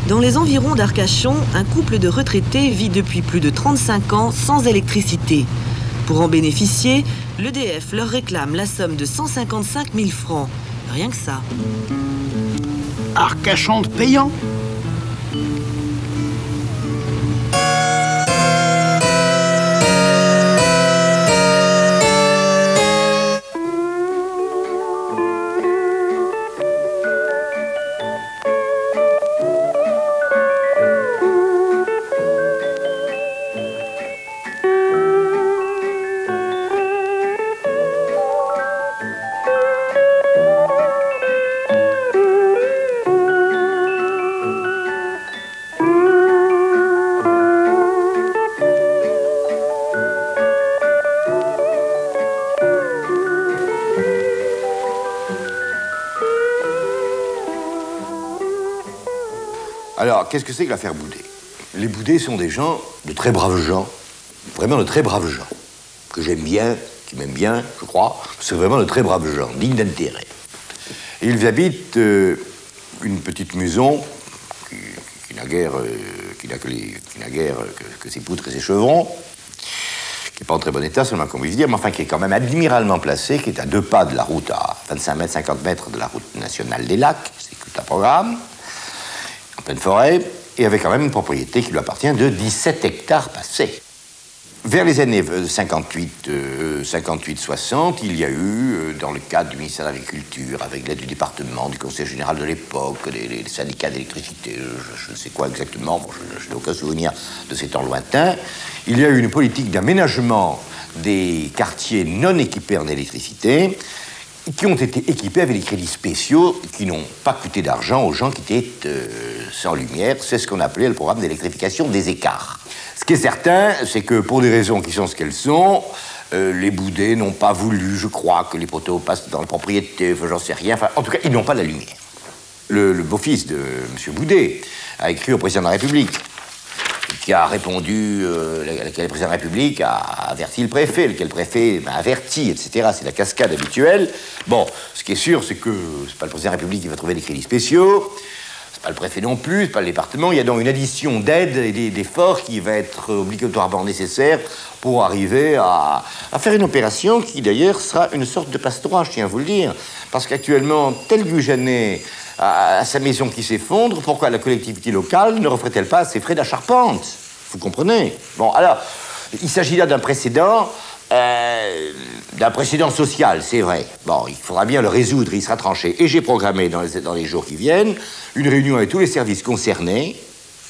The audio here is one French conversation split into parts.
Dans les environs d'Arcachon, un couple de retraités vit depuis plus de 35 ans sans électricité. Pour en bénéficier, l'EDF leur réclame la somme de 155 000 francs. Rien que ça. Arcachon de payant. Alors, qu'est-ce que c'est que l'affaire Boudet? Les Boudets sont des gens, de très braves gens, vraiment de très braves gens, que j'aime bien, qui m'aiment bien, je crois. C'est vraiment de très braves gens, dignes d'intérêt. Et ils habitent une petite maison qui n'a guère que ses poutres et ses chevrons, qui n'est pas en très bon état, seulement qu'on puisse dire, mais enfin qui est quand même admiralement placée, qui est à 2 pas de la route, à 25 mètres, 50 mètres de la route nationale des lacs, c'est tout un programme, en pleine forêt, et avec quand même une propriété qui lui appartient de 17 hectares passés. Vers les années 58-60, il y a eu, dans le cadre du ministère de l'Agriculture, avec l'aide du département, du conseil général de l'époque, des syndicats d'électricité, je ne sais quoi exactement, bon, je n'ai aucun souvenir de ces temps lointains, il y a eu une politique d'aménagement des quartiers non équipés en électricité, qui ont été équipés avec des crédits spéciaux qui n'ont pas coûté d'argent aux gens qui étaient sans lumière. C'est ce qu'on appelait le programme d'électrification des écarts. Ce qui est certain, c'est que pour des raisons qui sont ce qu'elles sont, les Boudets n'ont pas voulu, je crois, que les poteaux passent dans la propriété, enfin, j'en sais rien. Enfin, en tout cas, ils n'ont pas la lumière. Le beau-fils de M. Boudet a écrit au président de la République, qui a répondu, lequel le président de la République a averti le préfet, lequel le préfet m'a averti, etc. C'est la cascade habituelle. Bon, ce qui est sûr, c'est que c'est pas le président de la République qui va trouver des crédits spéciaux, c'est pas le préfet non plus, c'est pas le département. Il y a donc une addition d'aide et d'efforts qui va être obligatoirement nécessaire pour arriver à faire une opération qui, d'ailleurs, sera une sorte de passe-droit, je tiens à vous le dire. Parce qu'actuellement, tel Gujanet à sa maison qui s'effondre, pourquoi la collectivité locale ne referait-elle pas ses frais d'acharpente? Vous comprenez? Bon, alors, il s'agit là d'un précédent social, c'est vrai. Bon, il faudra bien le résoudre, il sera tranché. Et j'ai programmé dans les jours qui viennent une réunion avec tous les services concernés,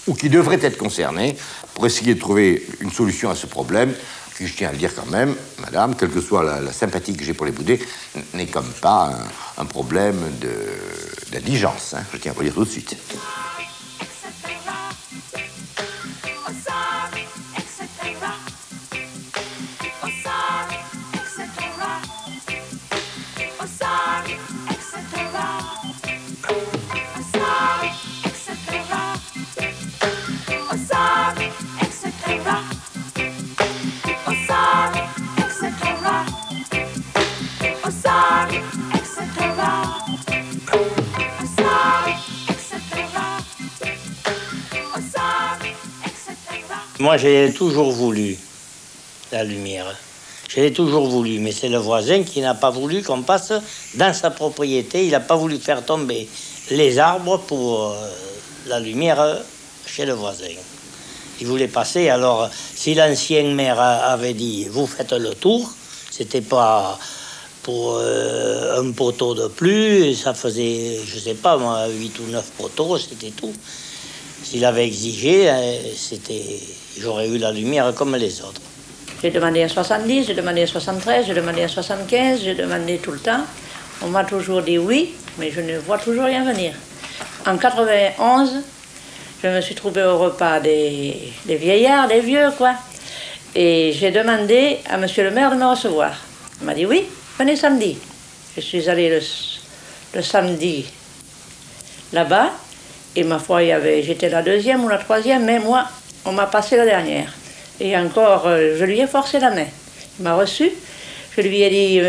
ou qui devraient être concernés, pour essayer de trouver une solution à ce problème, qui, je tiens à le dire quand même, madame, quelle que soit la sympathie que j'ai pour les Boudets, n'est comme pas un problème d'indigence, hein, je tiens à vous le dire tout de suite. Moi, j'ai toujours voulu la lumière. J'ai toujours voulu, mais c'est le voisin qui n'a pas voulu qu'on passe dans sa propriété. Il n'a pas voulu faire tomber les arbres pour la lumière chez le voisin. Il voulait passer, alors si l'ancien maire avait dit « vous faites le tour », c'était pas pour un poteau de plus, ça faisait, je sais pas moi, 8 ou 9 poteaux, c'était tout. S'il avait exigé, j'aurais eu la lumière comme les autres. J'ai demandé à 70, j'ai demandé à 73, j'ai demandé à 75, j'ai demandé tout le temps. On m'a toujours dit oui, mais je ne vois toujours rien venir. En 91, je me suis trouvée au repas des vieillards, des vieux, quoi. Et j'ai demandé à monsieur le maire de me recevoir. Il m'a dit oui, venez samedi. Je suis allée le samedi là-bas. Et ma foi, j'étais la deuxième ou la troisième, mais moi, on m'a passé la dernière. Et encore, je lui ai forcé la main. Il m'a reçu. Je lui ai dit,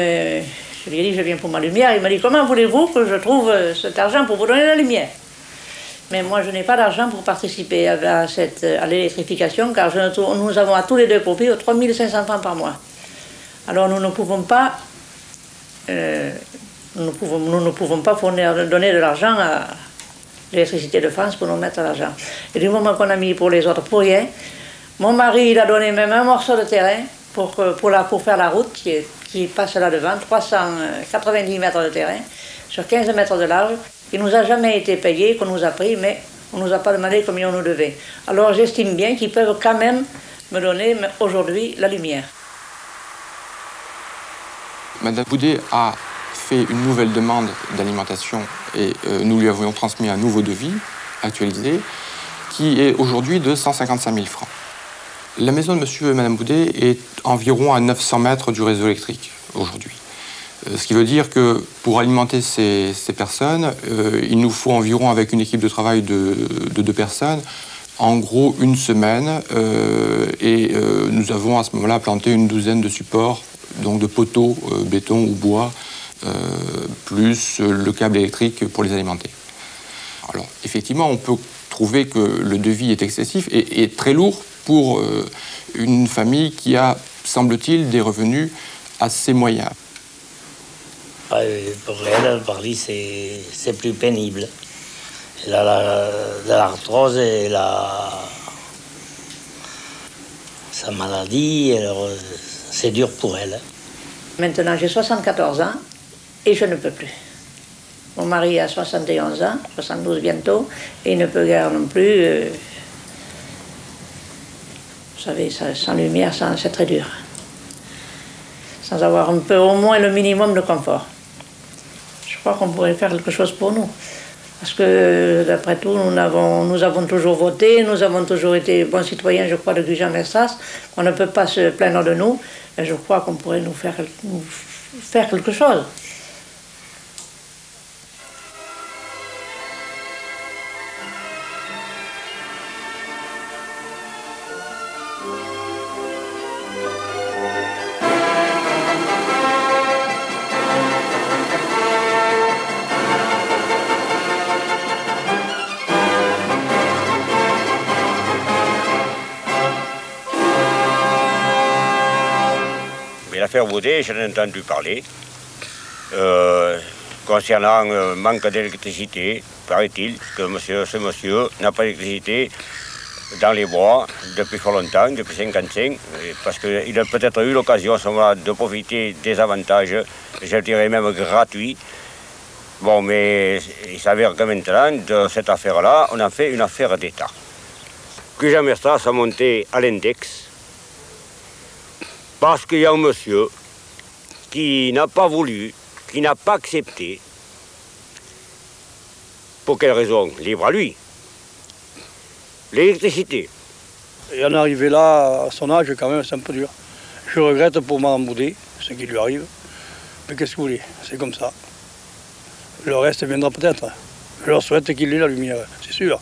Je lui ai dit, je viens pour ma lumière. Il m'a dit, comment voulez-vous que je trouve cet argent pour vous donner la lumière? Mais moi, je n'ai pas d'argent pour participer à l'électrification, car nous avons à tous les deux profits 3 500 francs par mois. Alors nous ne pouvons pas, donner de l'argent à l'électricité de France pour nous mettre à l'argent. Et du moment qu'on a mis pour les autres pour rien, mon mari il a donné même un morceau de terrain pour faire la route qui passe là devant, 390 mètres de terrain, sur 15 mètres de large. Il ne nous a jamais été payé, qu'on nous a pris, mais on ne nous a pas demandé combien on nous devait. Alors j'estime bien qu'ils peuvent quand même me donner aujourd'hui la lumière. Madame Boudet a fait une nouvelle demande d'alimentation et nous lui avions transmis un nouveau devis actualisé qui est aujourd'hui de 155 000 francs. La maison de monsieur et madame Boudet est environ à 900 mètres du réseau électrique aujourd'hui. Ce qui veut dire que pour alimenter ces personnes, il nous faut environ, avec une équipe de travail de 2 personnes, en gros une semaine. Nous avons à ce moment-là planté une douzaine de supports, donc de poteaux, béton ou bois, plus le câble électrique pour les alimenter. Alors, effectivement, on peut trouver que le devis est excessif et très lourd pour une famille qui a, semble-t-il, des revenus assez moyens. Pour elle, Paris, c'est plus pénible. Elle a l'arthrose et sa maladie, alors c'est dur pour elle. Maintenant, j'ai 74 ans et je ne peux plus. Mon mari a 71 ans, 72 bientôt, et il ne peut guère non plus. Vous savez, sans lumière, c'est très dur. Sans avoir un peu, au moins le minimum de confort. Je crois qu'on pourrait faire quelque chose pour nous. Parce que, d'après tout, nous avons toujours voté, nous avons toujours été bons citoyens, je crois, de Gujan-Mestras. On ne peut pas se plaindre de nous. Et je crois qu'on pourrait nous faire quelque chose. L'affaire Boudet, j'en ai entendu parler, concernant manque d'électricité, paraît-il, que ce monsieur n'a pas d'électricité dans les bois depuis fort longtemps, depuis 55, parce qu'il a peut-être eu l'occasion à ce moment-là de profiter des avantages, je dirais même gratuits. Bon, mais il s'avère que maintenant, de cette affaire-là, on a fait une affaire d'État. Gujan-Mestras a monté à l'index, parce qu'il y a un monsieur qui n'a pas voulu, qui n'a pas accepté. Pour quelle raison? Libre à lui. L'électricité. Et en arrivé là, à son âge, quand même, c'est un peu dur. Je regrette pour Mme Boudet, ce qui lui arrive. Mais qu'est-ce que vous voulez? C'est comme ça. Le reste viendra peut-être. Je leur souhaite qu'il ait la lumière, c'est sûr.